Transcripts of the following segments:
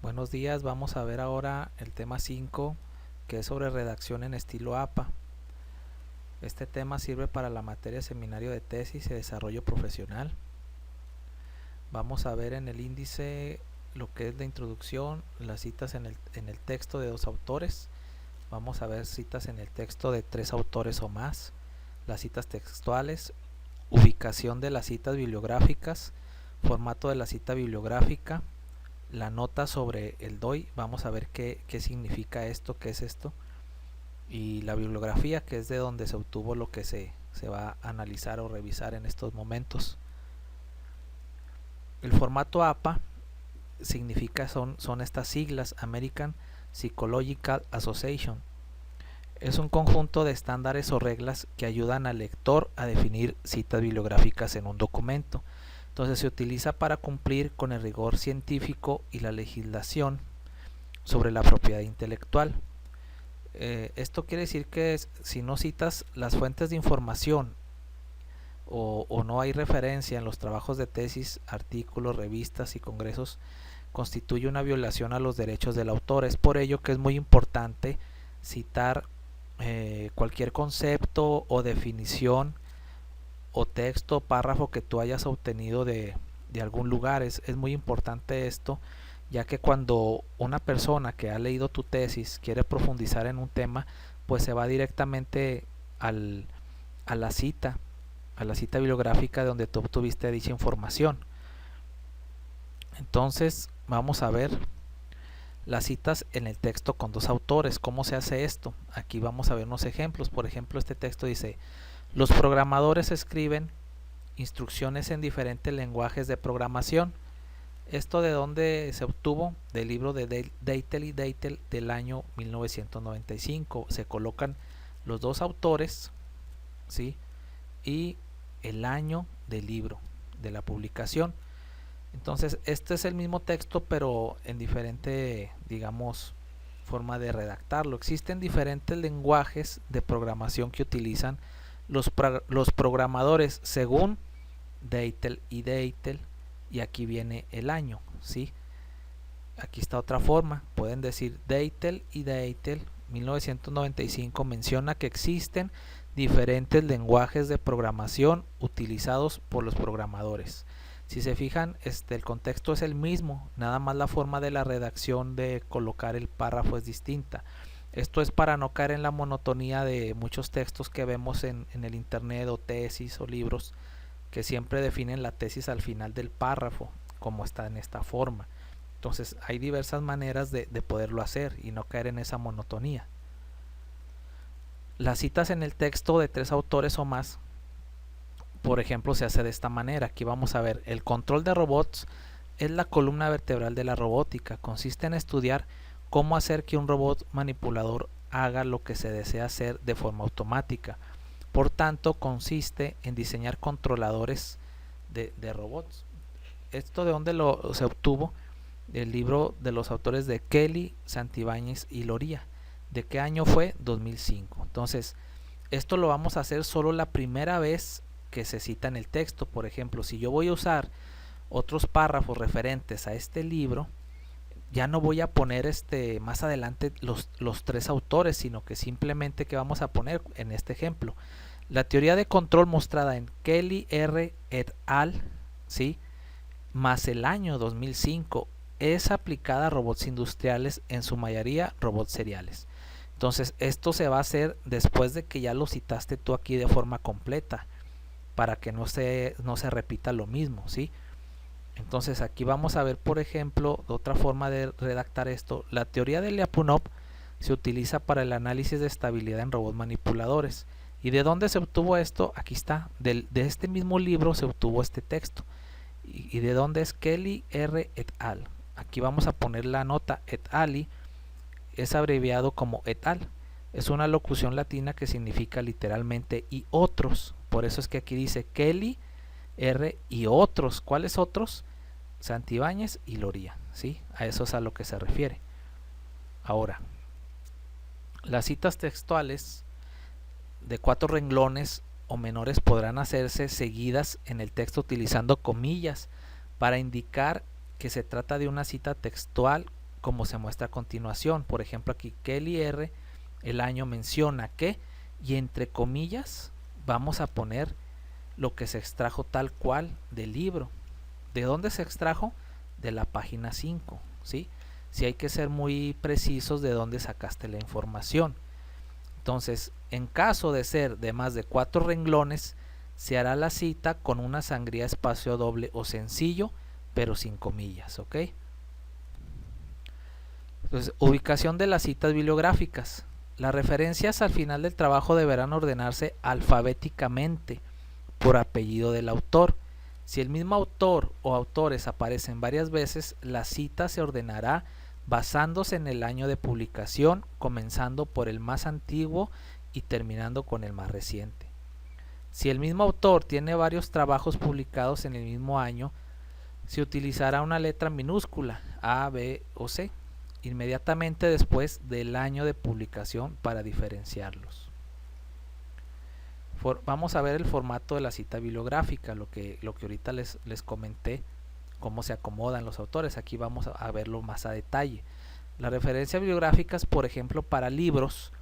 Buenos días, vamos a ver ahora el tema 5, que es sobre redacción en estilo APA. Este tema sirve para la materia seminario de tesis y desarrollo profesional. Vamos a ver en el índice lo que es la introducción, las citas en el texto de 2 autores. Vamos a ver citas en el texto de 3 autores o más, las citas textuales, ubicación de las citas bibliográficas, formato de la cita bibliográfica, la nota sobre el DOI, vamos a ver qué significa esto, qué es esto, y la bibliografía, que es de donde se obtuvo lo que se va a analizar o revisar en estos momentos. El formato APA significa, son estas siglas: American Psychological Association. Es un conjunto de estándares o reglas que ayudan al lector a definir citas bibliográficas en un documento. Entonces se utiliza para cumplir con el rigor científico y la legislación sobre la propiedad intelectual. Esto quiere decir que si no citas las fuentes de información o no hay referencia en los trabajos de tesis, artículos, revistas y congresos, constituye una violación a los derechos del autor. Es por ello que es muy importante citar cualquier concepto o definición o texto o párrafo que tú hayas obtenido de algún lugar. Es muy importante esto, ya que cuando una persona que ha leído tu tesis quiere profundizar en un tema, pues se va directamente a la cita bibliográfica de donde tú obtuviste dicha información. Entonces vamos a ver las citas en el texto con 2 autores. ¿Cómo se hace esto? Aquí vamos a ver unos ejemplos. Por ejemplo, este texto dice: los programadores escriben instrucciones en diferentes lenguajes de programación. ¿Esto de dónde se obtuvo? Del libro de Deitel y Deitel del año 1995. Se colocan los 2 autores, ¿sí?, y el año del libro, de la publicación. Entonces este es el mismo texto, pero en diferente, digamos, forma de redactarlo. Existen diferentes lenguajes de programación que utilizan los programadores según Deitel y Deitel, y aquí viene el año, ¿sí? Aquí está otra forma, pueden decir Deitel y Deitel 1995 menciona que existen diferentes lenguajes de programación utilizados por los programadores. Si se fijan, el contexto es el mismo, nada más la forma de la redacción de colocar el párrafo es distinta. Esto es para no caer en la monotonía de muchos textos que vemos en el internet, o tesis o libros, que siempre definen la tesis al final del párrafo, como está en esta forma. Entonces hay diversas maneras de poderlo hacer y no caer en esa monotonía. Las citas en el texto de 3 autores o más, por ejemplo, se hace de esta manera. Aquí vamos a ver: el control de robots es la columna vertebral de la robótica. Consiste en estudiar cómo hacer que un robot manipulador haga lo que se desea hacer de forma automática. Por tanto, consiste en diseñar controladores de robots. ¿Esto de dónde se obtuvo? Del libro de los autores de Kelly, Santibáñez y Loría. ¿De qué año fue? 2005. Entonces, esto lo vamos a hacer solo la primera vez que se cita en el texto. Por ejemplo, si yo voy a usar otros párrafos referentes a este libro, ya no voy a poner más adelante los 3 autores, sino que simplemente que vamos a poner en este ejemplo: la teoría de control mostrada en Kelly R. et al., ¿sí?, más el año 2005, es aplicada a robots industriales, en su mayoría robots seriales. Entonces esto se va a hacer después de que ya lo citaste tú aquí de forma completa, para que no se repita lo mismo, ¿sí? Entonces aquí vamos a ver, por ejemplo, otra forma de redactar esto: la teoría de Lyapunov se utiliza para el análisis de estabilidad en robots manipuladores. ¿Y de dónde se obtuvo esto? Aquí está, de este mismo libro se obtuvo este texto. ¿Y de dónde es? Kelly R. et al. Aquí vamos a poner la nota: et ali es abreviado como et al. Es una locución latina que significa literalmente y otros. Por eso es que aquí dice Kelly R. y otros. ¿Cuáles otros? Santibáñez y Loría, ¿sí? A eso es a lo que se refiere. Ahora, las citas textuales de 4 renglones o menores podrán hacerse seguidas en el texto utilizando comillas para indicar que se trata de una cita textual como se muestra a continuación. Por ejemplo, aquí Kelly R, el año menciona que, y entre comillas vamos a poner lo que se extrajo tal cual del libro. ¿De dónde se extrajo? De la página 5, ¿sí? Si hay que ser muy precisos de dónde sacaste la información. Entonces, en caso de ser de más de 4 renglones, se hará la cita con una sangría espacio doble o sencillo, pero sin comillas, ¿ok? Entonces, ubicación de las citas bibliográficas. Las referencias al final del trabajo deberán ordenarse alfabéticamente por apellido del autor. Si el mismo autor o autores aparecen varias veces, la cita se ordenará basándose en el año de publicación, comenzando por el más antiguo y terminando con el más reciente. Si el mismo autor tiene varios trabajos publicados en el mismo año, se utilizará una letra minúscula A, B o C inmediatamente después del año de publicación para diferenciarlos. Vamos a ver el formato de la cita bibliográfica, lo que ahorita les comenté, cómo se acomodan los autores. Aquí vamos a verlo más a detalle. Las referencias bibliográficas, por ejemplo, para libros,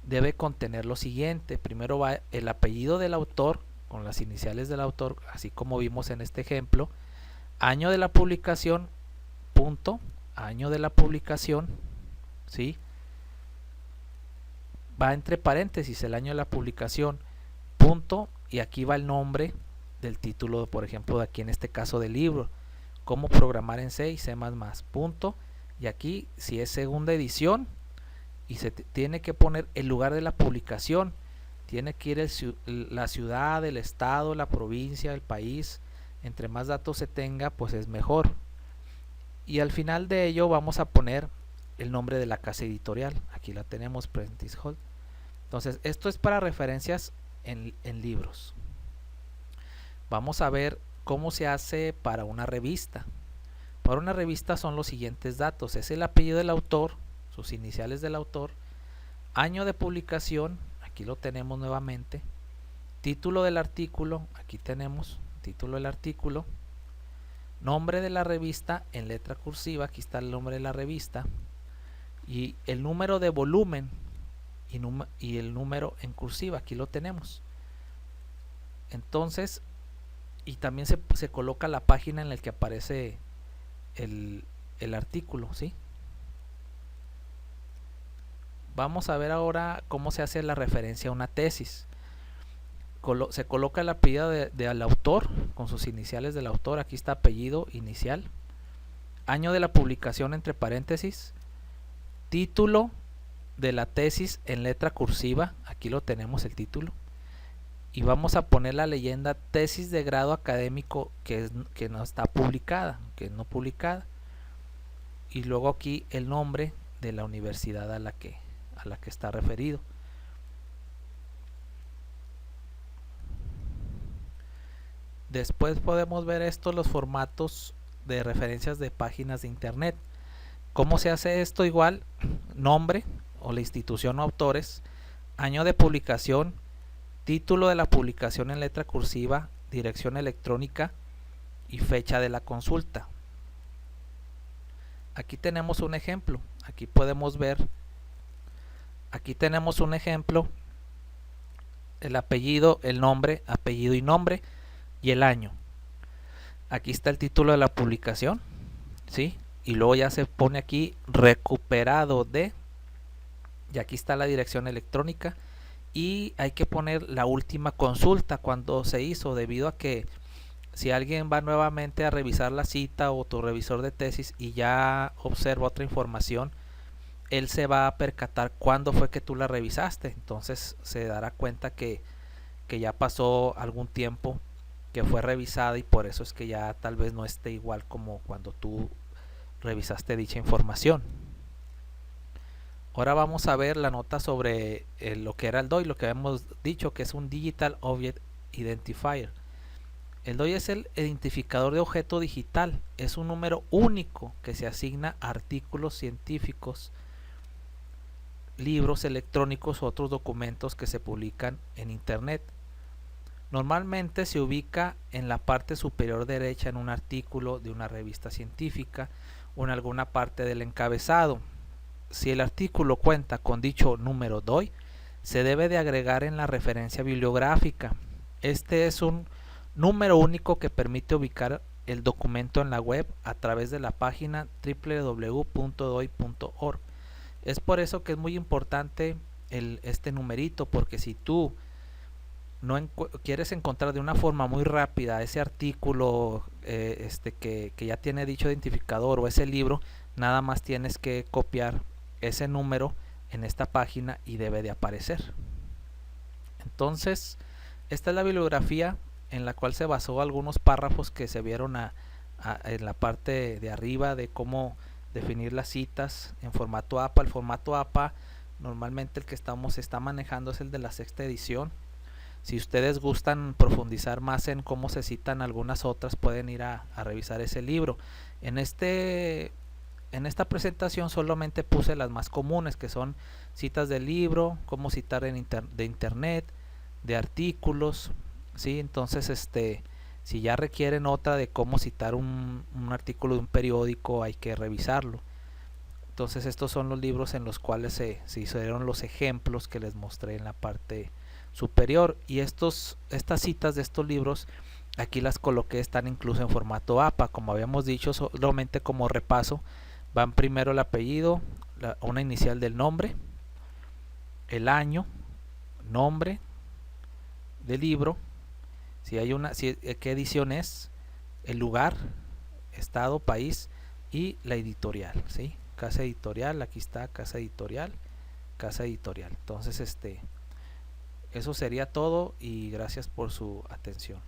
debe contener lo siguiente. Primero va el apellido del autor, con las iniciales del autor, así como vimos en este ejemplo, año de la publicación, punto, año de la publicación, ¿sí? Va entre paréntesis el año de la publicación, punto, y aquí va el nombre del título, por ejemplo, de aquí en este caso del libro, cómo programar en C y C++, punto, y aquí si es segunda edición, y se tiene que poner el lugar de la publicación, tiene que ir la ciudad, el estado, la provincia, el país, entre más datos se tenga, pues es mejor. Y al final de ello vamos a poner el nombre de la casa editorial, aquí la tenemos, Prentice Hall. Entonces esto es para referencias en libros. Vamos a ver cómo se hace para una revista. Para una revista son los siguientes datos: es el apellido del autor, sus iniciales del autor, año de publicación, aquí lo tenemos nuevamente, título del artículo, aquí tenemos título del artículo, nombre de la revista en letra cursiva, aquí está el nombre de la revista, y el número de volumen y el número en cursiva, aquí lo tenemos. Entonces, y también se coloca la página en la que aparece el artículo, ¿sí? Vamos a ver ahora cómo se hace la referencia a una tesis. Se coloca el apellido del autor con sus iniciales del autor, aquí está apellido inicial, año de la publicación entre paréntesis, título de la tesis en letra cursiva, aquí lo tenemos el título, y vamos a poner la leyenda tesis de grado académico que no está publicada, que no publicada, y luego aquí el nombre de la universidad a la que está referido. Después podemos ver los formatos de referencias de páginas de internet. ¿Cómo se hace esto? Igual, nombre o la institución o autores, año de publicación, título de la publicación en letra cursiva, dirección electrónica y fecha de la consulta. Aquí tenemos un ejemplo. Aquí podemos ver, aquí tenemos un ejemplo, el apellido, el nombre, apellido y nombre, y el año. Aquí está el título de la publicación, ¿sí? Y luego ya se pone aquí recuperado de, y aquí está la dirección electrónica, y hay que poner la última consulta cuando se hizo, debido a que si alguien va nuevamente a revisar la cita o tu revisor de tesis y ya observa otra información, él se va a percatar cuándo fue que tú la revisaste. Entonces se dará cuenta que ya pasó algún tiempo que fue revisada, y por eso es que ya tal vez no esté igual como cuando tú revisaste dicha información. Ahora vamos a ver la nota sobre lo que era el DOI, lo que habíamos dicho que es un Digital Object Identifier. El DOI es el identificador de objeto digital, es un número único que se asigna a artículos científicos, libros electrónicos u otros documentos que se publican en internet. Normalmente se ubica en la parte superior derecha en un artículo de una revista científica o en alguna parte del encabezado. Si el artículo cuenta con dicho número DOI, se debe de agregar en la referencia bibliográfica. Este es un número único que permite ubicar el documento en la web a través de la página www.doi.org. Es por eso que es muy importante este numerito, porque si tú no quieres encontrar de una forma muy rápida ese artículo que ya tiene dicho identificador o ese libro, nada más tienes que copiar ese número en esta página y debe de aparecer. Entonces, esta es la bibliografía en la cual se basó algunos párrafos que se vieron en la parte de arriba de cómo definir las citas en formato APA. El formato APA normalmente el que está manejando es el de la sexta edición. Si ustedes gustan profundizar más en cómo se citan algunas otras, pueden ir a revisar ese libro. En esta presentación solamente puse las más comunes, que son citas del libro, cómo citar de internet, de artículos, ¿sí? Entonces, si ya requieren otra de cómo citar un artículo de un periódico, hay que revisarlo. Entonces, estos son los libros en los cuales se hicieron los ejemplos que les mostré en la parte superior, y estas citas de estos libros aquí las coloqué, están incluso en formato APA, como habíamos dicho. Solamente como repaso, van primero el apellido, una inicial del nombre, el año, nombre del libro, qué edición es, el lugar, estado, país y la editorial, ¿sí? Casa editorial, aquí está casa editorial, casa editorial. Entonces, eso sería todo y gracias por su atención.